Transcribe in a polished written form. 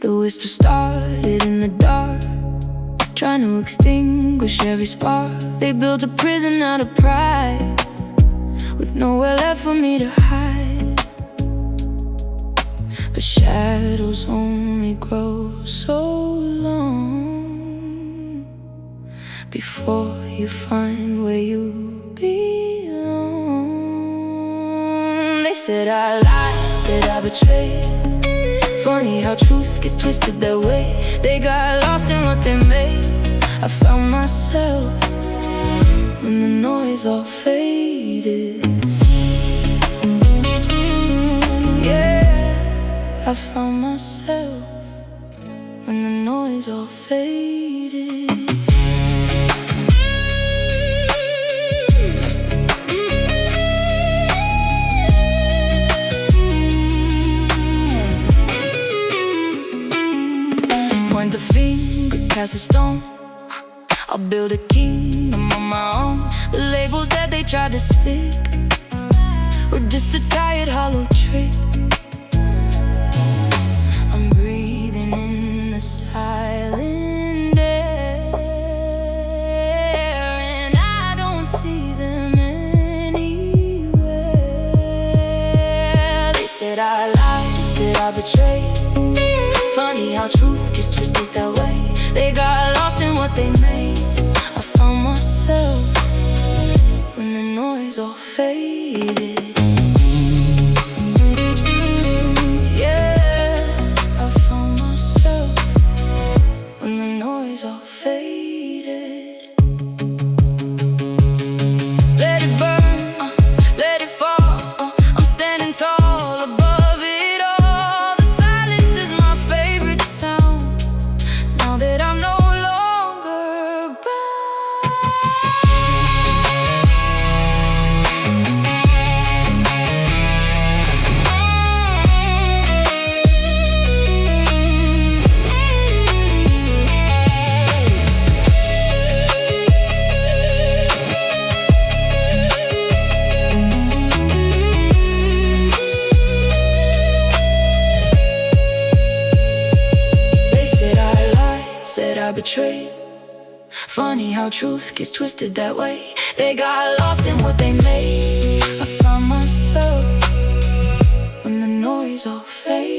The whisper started in the dark, trying to extinguish every spark. They built a prison out of pride, with nowhere left for me to hide. But shadows only grow so long before you find where you belong. They said I lied, said I betrayed. Funny how truth gets twisted that way. They got lost in what they made. I found myself when the noise all faded. Yeah, I found myself when the noise all faded. Point the finger, cast a stone. I'll build a kingdom on my own. The labels that they tried to stick were just a tired, hollow trick. I'm breathing in the silent air, and I don't see them anywhere. They said I lied, said I betrayed. Funny how truth gets twisted that way. They got lost in what they made. I found myself when the noise all faded. Yeah, I found myself when the noise all faded. Let it burn, let it fall. I'm standing tall above it all. That I'm no longer said I betrayed. Funny how truth gets twisted that way. They got lost in what they made. I found myself when the noise all faded.